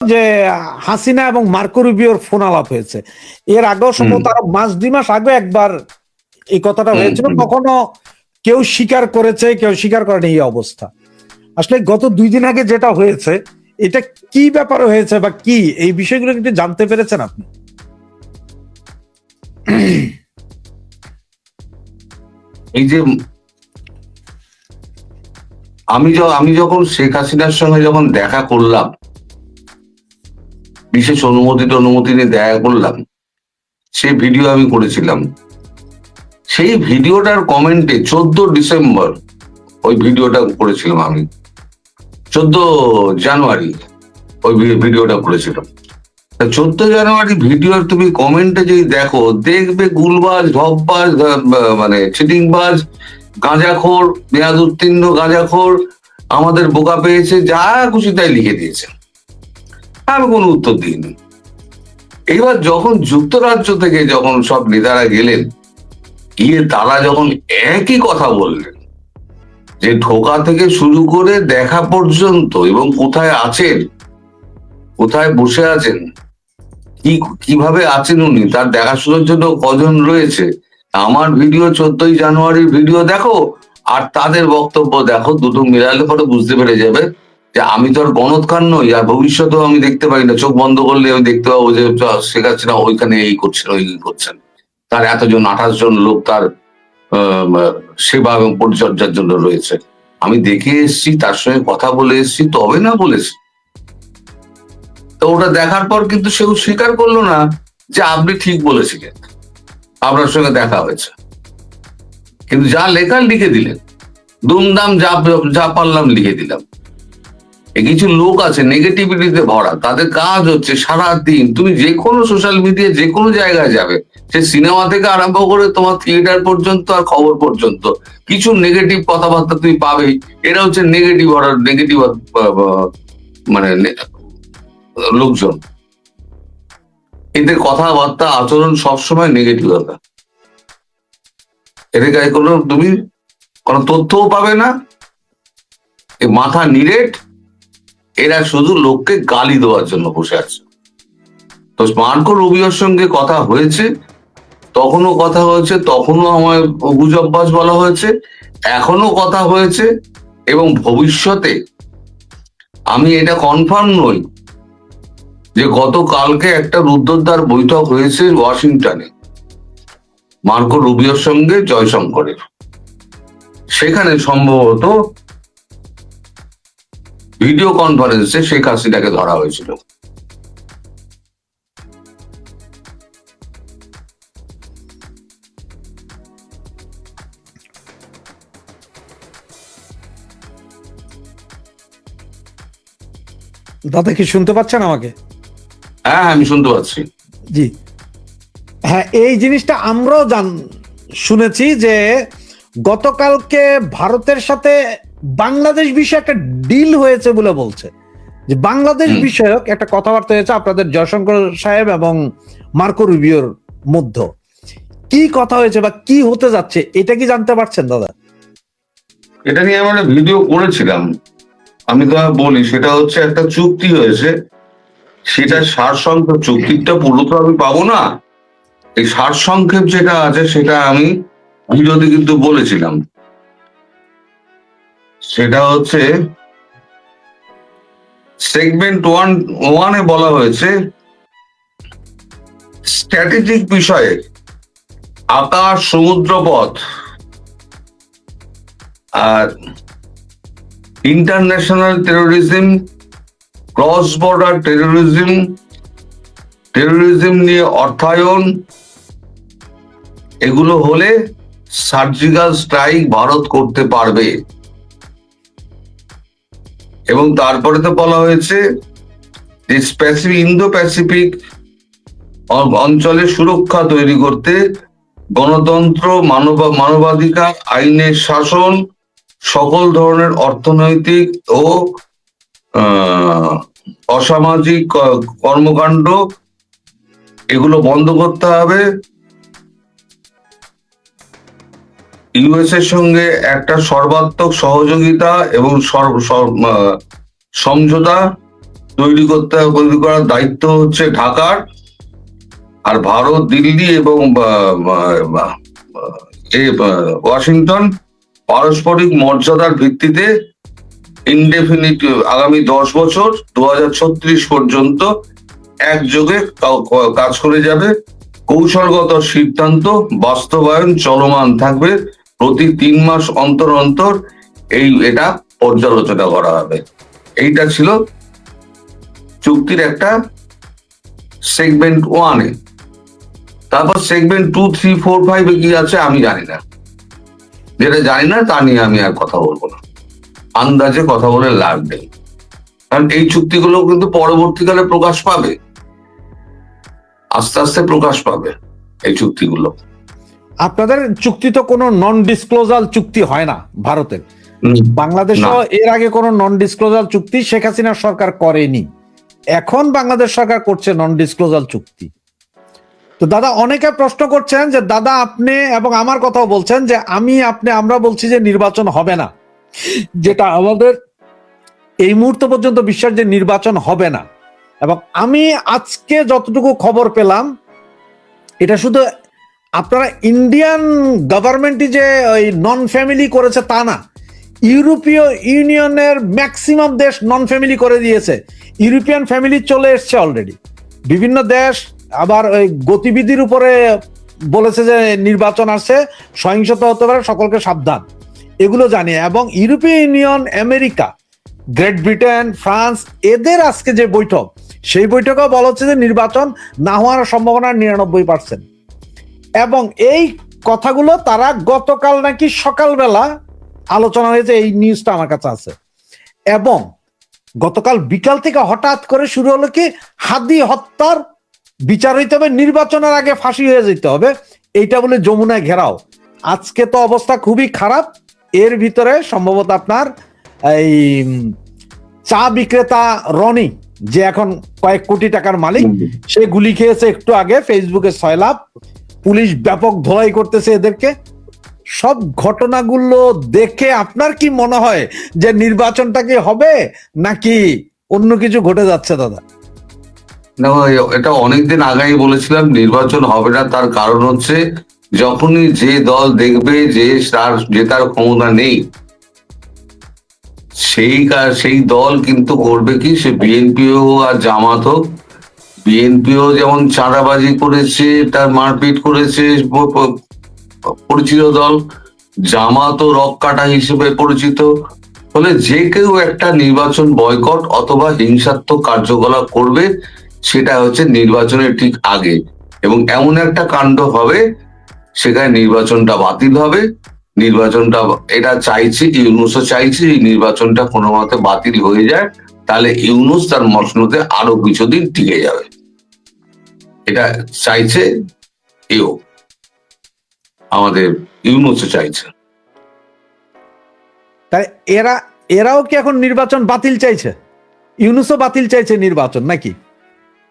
যে হাসিনা এবং Marco রুবিওর phone আলাপ হয়েছে, এর আগেও সম্ভবত আরো মাস 2 মাস আগে একবার এই কথাটা হয়েছিল, কখনো কেউ স্বীকার করেছে কেউ স্বীকার করেনি এই অবস্থা। আসলে গত 2 দিন আগে যেটা হয়েছে এটা কি ব্যাপারে হয়েছে বা কি এই বিষয়গুলো কিন্তু জানতে পেরেছেন আপনি? এই যে আমি যখন শেখ হাসিনার সঙ্গে যখন দেখা করলাম, বিশেষ অনুমতি নিয়ে দেখা করলাম, সেই ভিডিও আমি করেছিলাম। সেই ভিডিওটার কমেন্টে 14 ডিসেম্বর ওই ভিডিওটা করেছিলাম আমি, 14 জানুয়ারি ওই ভিডিওটা করেছিলাম। 14 জানুয়ারি ভিডিওর তুমি কমেন্টে যদি দেখো, দেখবে গুলবাজ, ঢপবাজ, মানে চিটিংবাজ, গাঁজাখোর, মেয়াদ উত্তীর্ণ গাঁজাখোর, আমাদের বোকা পেয়েছে, যা খুশি তাই লিখে দিয়েছে। আমি কোনো উত্তর দিইনি। এবার যখন যুক্তরাজ্য থেকে যখন সব নেতারা গেলেন, গিয়ে তারা যখন একই কথা বললেন যে ঢোকা থেকে শুরু করে দেখা পর্যন্ত এবং কোথায় আছেন, কোথায় বসে আছেন, কিভাবে আছেন উনি, তার দেখাশোনার জন্য কজন রয়েছে, আমার ভিডিও 14 জানুয়ারির ভিডিও দেখো আর তাদের বক্তব্য দেখো, দুটো মিলালে পরে বুঝতে পেরে যাবে যে আমি তো আর গণৎকার নই, আর ভবিষ্যতেও আমি দেখতে পারি না। চোখ বন্ধ করলে আমি দেখতে পাবো যে শেখ হাসিনা ওইখানে এই করছেন ওই করছেন, তার এতজন 28 জন লোক তার সেবা এবং পরিচর্যার জন্য রয়েছে। আমি দেখে এসছি, তার সঙ্গে কথা বলে এসছি, তবে না বলেছি। তো ওটা দেখার পর কিন্তু সেও স্বীকার করলো না যে আপনি ঠিক বলেছিলেন, আপনার সঙ্গে দেখা হয়েছে। কিন্তু যা লেখার লিখে দিলেন, দুমদাম যা পারলাম লিখে দিলাম। কিছু লোক আছে নেগেটিভিটিতে ভরা, তাদের কাজ হচ্ছে সারাদিন, তুমি যে কোনো সোশ্যাল মিডিয়া যে কোনো জায়গায় যাবে, সে সিনেমা থেকে আরম্ভ করে তোমার থিয়েটার পর্যন্ত আর খবর পর্যন্ত, কিছু নেগেটিভ কথাবার্তা তুমি পাবেই। এরা হচ্ছে নেগেটিভ মানে লোকজন, এদের কথাবার্তা আচরণ সবসময় নেগেটিভ হবে। এদের গায়ে তুমি কোনো তথ্যও পাবে না, মাথা নিরেট, এরা শুধু লোককে গালি দেওয়ার জন্য বসে আছে। তো মার্কো রুবিওর সঙ্গে কথা হয়েছে, তখনও কথা হয়েছে, তখনও আমায় গুজববাজ বলা হয়েছে, এখনো কথা হয়েছে, এবং ভবিষ্যতে আমি এটা কনফার্ম নই যে গতকালকে একটা রুদ্ধদ্বার বৈঠক হয়েছে ওয়াশিংটনে মার্কো রুবিওর সঙ্গে জয়শঙ্করের, সেখানে সম্ভবত ভিডিও কনফারেন্সে শেখ হাসিনাকে ধরা হয়েছিল। দাদা কি শুনতে পাচ্ছেন আমাকে? হ্যাঁ, আমি শুনতে পাচ্ছি। জি হ্যাঁ, এই জিনিসটা আমরাও শুনেছি যে গতকালকে ভারতের সাথে বাংলাদেশ বিষয়ে একটা ডিল হয়েছে বলে বলছে, যে বাংলাদেশ বিষয়ক একটা কথাবার্তা হয়েছে আপনাদের জয়শঙ্কর সাহেব এবং মার্কো রুবিওর মধ্যে। কি কথা হয়েছে বা কি হতে যাচ্ছে এটা কি জানতে পারছেন দাদা? এটা নিয়ে আমরা ভিডিও করেছিলাম, আমি তো বলি, সেটা হচ্ছে একটা চুক্তি হয়েছে, সেটা সারসংক্ষেপ, চুক্তিটা পুরো তো আমি পাবো না, এই সারসংক্ষেপ যেটা আছে সেটা আমি ভিডিওতে কিন্তু বলেছিলাম। সেটা হচ্ছে সেগমেন্ট 1 বলা হয়েছে স্ট্র্যাটেজিক বিষয়ে আকাশ সমুদ্রপথ আর international terrorism, cross border terrorism নিয়ে অর্থায়ন, এগুলো হলে সার্জিক্যাল স্ট্রাইক ভারত করতে পারবে। এবং তারপরে তো বলা হয়েছে যে ইন্দো প্যাসিফিক অঞ্চলে সুরক্ষা তৈরি করতে গণতন্ত্র, মানবাধিকার, আইনের শাসন, সকল ধরনের অর্থনৈতিক ও অসামাজিক কর্মকাণ্ড এগুলো বন্ধ করতে হবে। ইউএস এর সঙ্গে একটা সর্বাত্মক সহযোগিতা এবং সমঝোতা তৈরি করার দায়িত্ব হচ্ছে ঢাকার, আর ভারত, দিল্লি এবং ওয়াশিংটন পারস্পরিক মর্যাদার ভিত্তিতে ইনডেফিনিট আগামী 10 বছর 2036 পর্যন্ত একযোগে কাজ করে যাবে। কৌশলগত সিদ্ধান্ত বাস্তবায়ন চলমান থাকবে, প্রতি 3 মাস অন্তর অন্তর এটা পর্যালোচনা করা হবে। এইটা ছিল চুক্তির একটা সেগমেন্ট 1-এ। তারপর সেগমেন্ট 2, 3, 4, 5-এ কি আছে আমি জানি না, যেটা জানি না তা নিয়ে আমি আর কথা বলবো না, আন্দাজে কথা বলে লাভ নেই। কারণ এই চুক্তিগুলো কিন্তু পরবর্তীকালে প্রকাশ পাবে, আস্তে আস্তে প্রকাশ পাবে এই চুক্তিগুলো। আপনাদের চুক্তি তো কোনো নন ডিসক্লোজাল চুক্তি হয় না ভারতের, বাংলাদেশও এর আগে কোনো নন ডিসক্লোজাল চুক্তি শেখ হাসিনা সরকার করেনি, এখন বাংলাদেশ সরকার করছে নন ডিসক্লোজাল চুক্তি। তো দাদা অনেকে প্রশ্ন করছেন যে দাদা আপনি এবং আমার কথাও বলছেন যে আমরা বলছি যে নির্বাচন হবে না, যেটা আমাদের এই মুহূর্ত পর্যন্ত বিশ্বাস যে নির্বাচন হবে না। এবং আমি আজকে যতটুকু খবর পেলাম, এটা শুধু আপনারা ইন্ডিয়ান গভর্নমেন্টই যে ওই নন ফ্যামিলি করেছে তা না, ইউরোপীয় ইউনিয়নের ম্যাক্সিমাম দেশ নন ফ্যামিলি করে দিয়েছে, ইউরোপিয়ান ফ্যামিলি চলে এসছে অলরেডি। বিভিন্ন দেশ আবার ওই গতিবিধির উপরে বলেছে যে নির্বাচন আসছে, সহিংসতা হতে পারে, সকলকে সাবধান, এগুলো জানিয়ে। এবং ইউরোপীয় union, America, great Britain, France, এদের আজকে যে বৈঠক, সেই বৈঠকেও বলা হচ্ছে যে নির্বাচন না হওয়ার সম্ভাবনা 99%। এবং এই কথাগুলো তারা গতকাল নাকি সকালবেলা আলোচনা হয়েছে, এই নিউজটা আমার কাছে আছে। এবং গতকাল বিকাল থেকে হঠাৎ করে শুরু হলো কি, হাদি হত্যার বিচার হইতে হবে, নির্বাচনের আগে ফাঁসি হয়ে যেতে হবে, এইটা বলে যমুনায় ঘেরাও। আজকে তো অবস্থা খুবই খারাপ। এর ভিতরে সম্ভবত আপনার এই চা বিক্রেতা রনি, যে এখন কয়েক কোটি টাকার মালিক, সে গুলি খেয়েছে একটু আগে, ফেসবুকে 6 লাখ, পুলিশ ব্যাপক ধোলাই করতেছে এদেরকে। সব ঘটনাগুলো দেখে আপনার কি মনে হয় যে নির্বাচনটা কি হবে নাকি অন্য কিছু ঘটে যাচ্ছে দাদা? না, এটা অনেকদিন আগেই বলেছিলাম নির্বাচন হবে না। তার কারণ হচ্ছে যখনই যে দল দেখবে যে তার জেতার ক্ষমতা নেই, সেই দল কিন্তু করবে কি, সে বিএনপিও আর জামাত হোক, বিএনপিও যেমন চাঁদাবাজি করেছে, তার মারপিট করেছে, পরিচিত দল, জামাতও রক কাটা হিসেবে পরিচিত। ফলে যে কেউ একটা নির্বাচন বয়কট অথবা হিংসাত্মক কার্যকলাপ করবে, সেটা হচ্ছে নির্বাচনের ঠিক আগে, এবং এমন একটা কাণ্ড হবে সেখানে নির্বাচনটা বাতিল হবে। নির্বাচনটা, এটা চাইছে, ইউনূসও চাইছে এই নির্বাচনটা কোনো মতে বাতিল হয়ে যায়, তাহলে ইউনূস তার মসনদে আরো কিছুদিন টিকে যাবে, এটা চাইছে আমাদের ইউনূসও চাইছে। তাই এরাও কি এখন নির্বাচন বাতিল চাইছে? ইউনূসও বাতিল চাইছে নির্বাচন নাকি?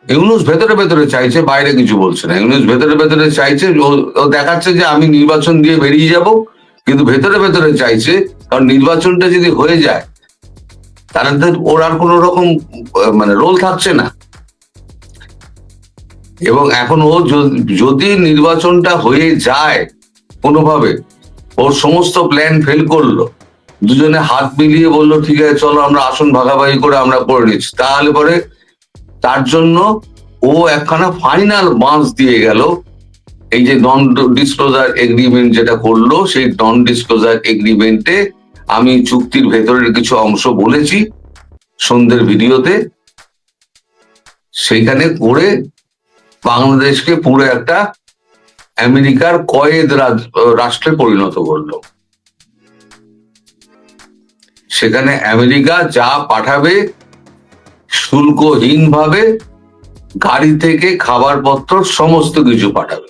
ইউনূস ভেতরে ভেতরে চাইছে, বাইরে কিছু বলছে না। ইউনূস ভেতরে ভেতরে চাইছে, ও দেখাচ্ছে যে আমি নির্বাচন দিয়ে বেরিয়ে যাব, কিন্তু ভেতরে ভেতরে চাইছে। কারণ নির্বাচনটা যদি হয়ে যায় তাহলে ওর আর কোন রকম রোল থাকছে না। এবং এখন ও যদি নির্বাচনটা হয়ে যায় কোনোভাবে, ওর সমস্ত প্ল্যান ফেল করলো, দুজনে হাত মিলিয়ে বললো ঠিক আছে চলো আমরা আসন ভাগাভাগি করে আমরা করে নিচ্ছি, তাহলে পরে তার জন্য ও একখানা ফাইনাল বাঁশ দিয়ে গেল। এই যে নন ডিসক্লোজার এগ্রিমেন্ট যেটা করলো, সেই নন ডিসক্লোজার এগ্রিমেন্টে আমি চুক্তির ভেতরের কিছু অংশ বলেছি সন্ধ্যের ভিডিওতে, সেইখানে করে বাংলাদেশকে পুরো একটা আমেরিকার কয়েদ রাষ্ট্রে পরিণত করলো। সেখানে আমেরিকা যা পাঠাবে শুল্কহীন ভাবে, গাড়ি থেকে খাবার পত্র সমস্ত কিছু পাঠাবে,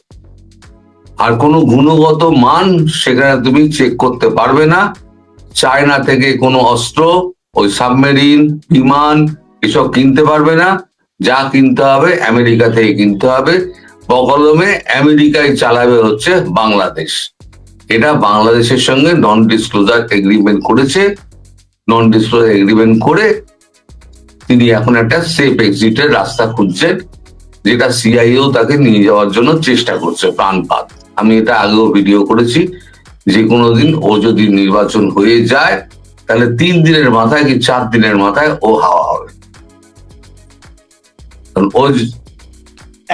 আর কোনো গুণগত মান সেখানে তুমি চেক করতে পারবে না। চায়না থেকে কোনো অস্ত্র, ওই সাবমেরিন, বিমান এসব কিনতে পারবে না, যা কিনতে হবে আমেরিকা থেকে কিনতে হবে। বকলমে আমেরিকায় চালাবে হচ্ছে বাংলাদেশ। এটা বাংলাদেশের সঙ্গে নন ডিসক্লোজার এগ্রিমেন্ট করেছে। নন ডিসক্লোজার এগ্রিমেন্ট করে তিনি এখন একটা সেফ এক্সিটের রাস্তা খুঁজছেন, যেটা সিআইএও তাকে নিয়ে যাওয়ার জন্য চেষ্টা করছে প্রাণপাত। আমি এটা আগেও ভিডিও করেছি, যে কোনো দিন ও যদি নির্বাচন হয়ে যায় তাহলে 3 দিনের মাথায় কি 4 দিনের মাথায় ও হাওয়া হবে। কারণ ও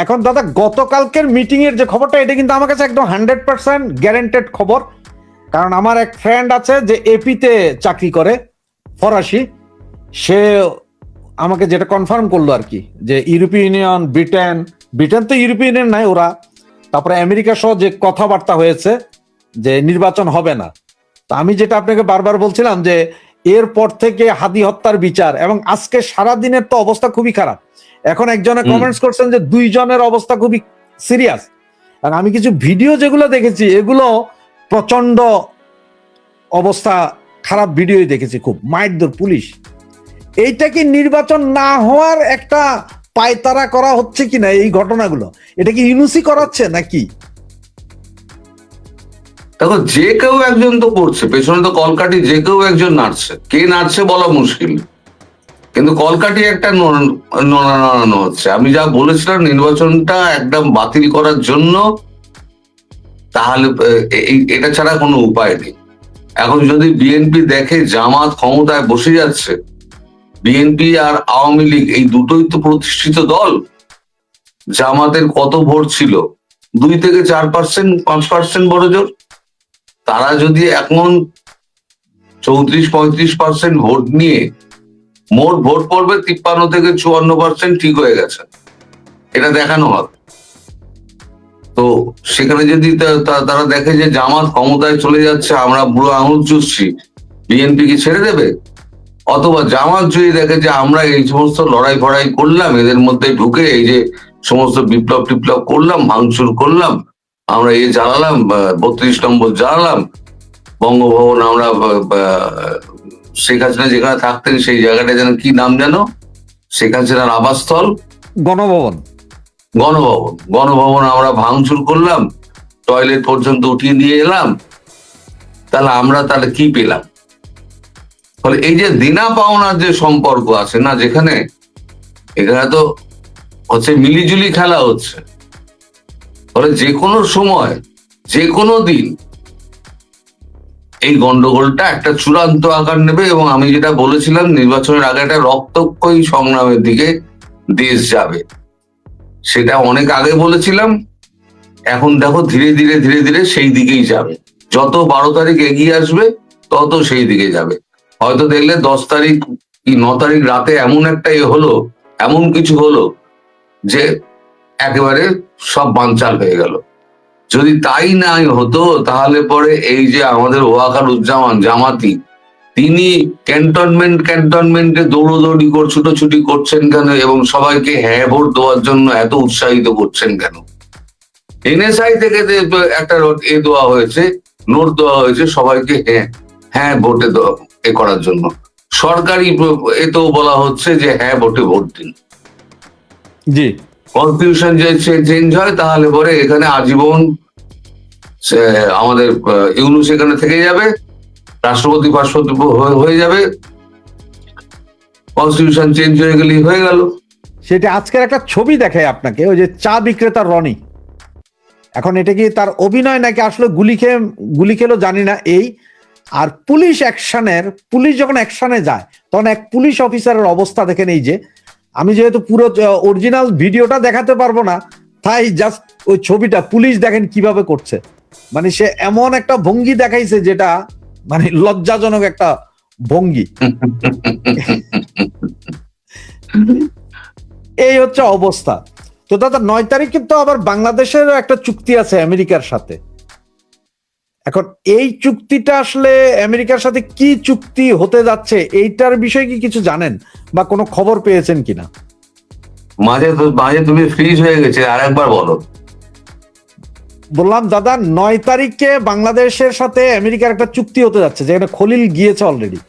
এখন দাদা গতকালকের মিটিং এর যে খবরটা, এটা কিন্তু আমার কাছে একদম 100% গ্যারান্টেড খবর। কারণ আমার এক ফ্রেন্ড আছে যে এপিতে চাকরি করে, ফরাসি, সে আমাকে যেটা কনফার্ম করলো আর কি, যে ইউরোপীয় ইউনিয়ন, ব্রিটেন তো ইউরোপীয় ইউনিয়ন নাই ওরা, তারপরে আমেরিকা সহ যে কথাবার্তা হয়েছে যে নির্বাচন হবে না। তো আমি যেটা আপনাকে বারবার বলছিলাম যে এরপর থেকে হাদি হত্যার বিচার, এবং আজকে সারা দিনের তো অবস্থা খুবই খারাপ। এখন একজনে কমেন্টস করছেন যে 2 জনের অবস্থা খুবই সিরিয়াস। আর আমি কিছু ভিডিও যেগুলো দেখেছি, এগুলো প্রচন্ড অবস্থা খারাপ ভিডিওই দেখেছি, খুব মাইরধর পুলিশ। এইটা কি নির্বাচন না হওয়ার একটা পায়তারা করা হচ্ছে কিনা এই ঘটনাগুলো? এটা কি ইউনুসি করাচ্ছে নাকি? দেখো, যে কেউ একজন তো করছে, পেছনে তো কলকাঠি যে কেউ একজন নাড়ছে, কে নাড়ছে বলা মুশকিল, কিন্তু কলকাঠি একটা নড়ানো হচ্ছে। আমি যা বলেছিলাম নির্বাচনটা একদম বাতিল করার জন্য, তাহলে এটা ছাড়া কোনো উপায় নেই। এখন যদি বিএনপি দেখে জামাত ক্ষমতায় বসে যাচ্ছে, বিএনপি আর আওয়ামী লীগ এই দুটোই তো প্রতিষ্ঠিত দল, জামাতের কত ভোট ছিল, 2 থেকে 4%, 5% বড় জোর। তারা যদি এখন 34-35% ভোট নিয়ে, মোট ভোট পড়বে 53 থেকে 54%, ঠিক হয়ে গেছে, এটা দেখানো হবে। তো সেখানে যদি তারা দেখে যে জামাত ক্ষমতায় চলে যাচ্ছে, আমরা বুড়ো আঙুল চুষছি, বিএনপি কি ছেড়ে দেবে? অথবা জামাত যদি দেখে যে আমরা এই সমস্ত লড়াই ফড়াই করলাম, এদের মধ্যে ঢুকে এই যে সমস্ত বিপ্লব টিপ্লব করলাম, ভাঙচুর করলাম, আমরা জ্বালালাম, 32 নম্বর জ্বালালাম, বঙ্গভবন আমরা, শেখ হাসিনা যেখানে থাকতেন সেই জায়গাটা যেন কি নাম যেন, শেখ হাসিনার আবাসস্থল, গণভবন গণভবন আমরা ভাঙচুর করলাম, টয়লেট পর্যন্ত উঠিয়ে দিয়ে এলাম, তাহলে কি পেলাম? ফলে এই যে দিনা পাওনার যে সম্পর্ক আছে না, যেখানে এখানে তো হচ্ছে মিলিজুলি খেলা হচ্ছে। ফলে যে কোনো সময়, যে কোনো দিন এই গন্ডগোলটা একটা চূড়ান্ত আকার নেবে, এবং আমি যেটা বলেছিলাম নির্বাচনের আগে একটা রক্তক্ষয়ী সংগ্রামের দিকে দেশ যাবে, সেটা অনেক আগে বলেছিলাম। এখন দেখো ধীরে ধীরে সেই দিকেই যাবে। যত 12 তারিখ এগিয়ে আসবে তত সেই দিকে যাবে। হয়তো দেখলে 10 তারিখ কি 9 তারিখ রাতে এমন একটা হলো, এমন কিছু হলো যে একেবারে সব বানচাল হয়ে গেল। যদি তাই না হতো, তাহলে পরে এই যে আমাদের ওয়াকারুজ্জামান জামাতি, তিনি ক্যান্টনমেন্টে দৌড়দৌড়ি ছুটোছুটি করছেন কেন, এবং সবাইকে হ্যাঁ ভোট দেওয়ার জন্য এত উৎসাহিত করছেন কেন? এনএসআই থেকে একটা দেওয়া হয়েছে, নোট দেওয়া হয়েছে সবাইকে হ্যাঁ ভোটে করার জন্য। সরকারি এতেও বলা হচ্ছে যে হ্যাঁ ভোটে ভোট দিন। জি, কনস্টিটিউশন যে চেঞ্জ হয়, তাহলে পরে এখানে আজীবন আমাদের ইউনুস এখানে থেকে যাবে, রাষ্ট্রপতি হয়ে যাবে, কনস্টিটিউশন চেঞ্জ হয়ে গেলেই হয়ে গেল। সেটা আজকের একটা ছবি দেখায় আপনাকে, ওই যে চা বিক্রেতা রনি, এখন এটা কি তার অভিনয় নাকি আসলে গুলি খেলো জানি না। এই আর পুলিশ যখন অ্যাকশনে যায়, তখন এক পুলিশ অফিসারের অবস্থা দেখেন। এই যে আমি যেহেতু পুরো অরিজিনাল ভিডিওটা দেখাতে পারবো না, তাই জাস্ট ওই ছবিটা পুলিশ দেখেন কিভাবে করছে। মানে সে এমন একটা ভঙ্গি দেখাইছে যেটা মানে লজ্জাজনক একটা ভঙ্গি। এই হচ্ছে অবস্থা। তো দাদা 9 তারিখ কিন্তু আবার বাংলাদেশের একটা চুক্তি আছে আমেরিকার সাথে। এখন এই চুক্তিটা আসলে আমেরিকার সাথে কি চুক্তি হতে যাচ্ছে, এইটার বিষয়ে কি কিছু জানেন বা কোনো খবর পেয়েছেন কিনা? মাঝে তুমি ফ্রিজ হয়ে গেছে, আরেকবার বলো। বললাম দাদা 9 তারিখে বাংলাদেশের সাথে আমেরিকার একটা চুক্তি হতে যাচ্ছে, যেখানে খলিল গিয়েছে অলরেডি।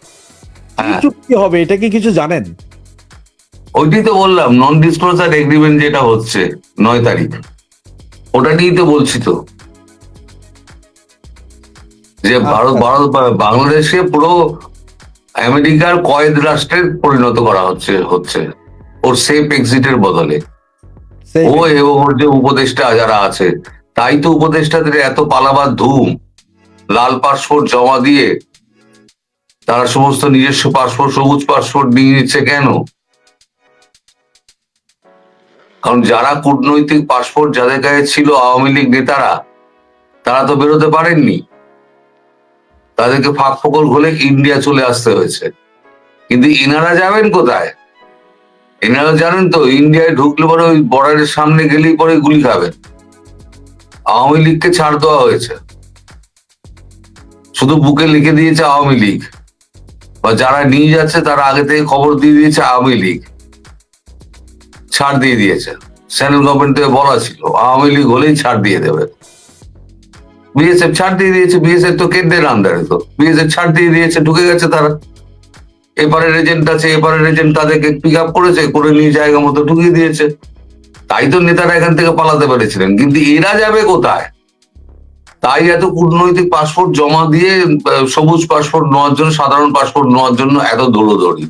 কি চুক্তি হবে এটা কি কিছু জানেন? ওইটাই তো বললাম, নন ডিসক্লোজার এগ্রিমেন্ট যেটা হচ্ছে 9 তারিখ, ওটা নিয়েই তো বলছি তো, যে বাংলাদেশকে পুরো আমেরিকার কয়েদ রাষ্ট্রে পরিণত করা হচ্ছে ওর সেফ এক্সিটের বদলে। ও এবং ওর যে উপদেষ্টা যারা আছে, তাই তো উপদেষ্টাদের এত পালাবার ধুম। লাল পাসপোর্ট জমা দিয়ে তারা সমস্ত নিজস্ব পাসপোর্ট, সবুজ পাসপোর্ট নিয়ে নিচ্ছে কেন? কারণ যারা কূটনৈতিক পাসপোর্ট যাদের কাছে ছিল, আওয়ামী লীগ নেতারা, তারা তো বেরোতে পারেননি, তাদেরকে ফাঁক ফোকর হলে ইন্ডিয়া চলে আসতে হয়েছে। কিন্তু এনারা যাবেন কোথায়? এনারা জানেন তো ইন্ডিয়ায় ঢুকলে পরে ওই বর্ডারের সামনে গেলেই পরে গুলি খাবেন। আওয়ামী লীগকে ছাড় দেওয়া হয়েছে, শুধু বুকে লিখে দিয়েছে আওয়ামী লীগ, বা যারা নিয়ে যাচ্ছে তারা আগে থেকে খবর দিয়ে দিয়েছে আওয়ামী লীগ, ছাড় দিয়ে দিয়েছে। সেন্ট্রাল গভর্নমেন্ট থেকে বলা ছিল আওয়ামী লীগ হলেই ছাড় দিয়ে দেবে। বিএসএফ ছাড় দিয়ে দিয়েছে, বিএসএফ তো কেন্দ্রের আন্ডারে, তো বিএসএফ ছাড় দিয়ে দিয়েছে, ঢুকে গেছে তারা। এপারের এজেন্ট আছে, এপারের এজেন্ট তাদেরকে পিক আপ করেছে, করে নিয়ে জায়গা মতো ঢুকিয়ে দিয়েছে। তাই তো নেতারা এখান থেকে পালাতে পেরেছিলেন। কিন্তু এরা যাবে কোথায়? তাই এত কূটনৈতিক পাসপোর্ট জমা দিয়ে সবুজ পাসপোর্ট নেওয়ার জন্য, সাধারণ পাসপোর্ট নেওয়ার জন্য এত দৌড়দৌড়ি।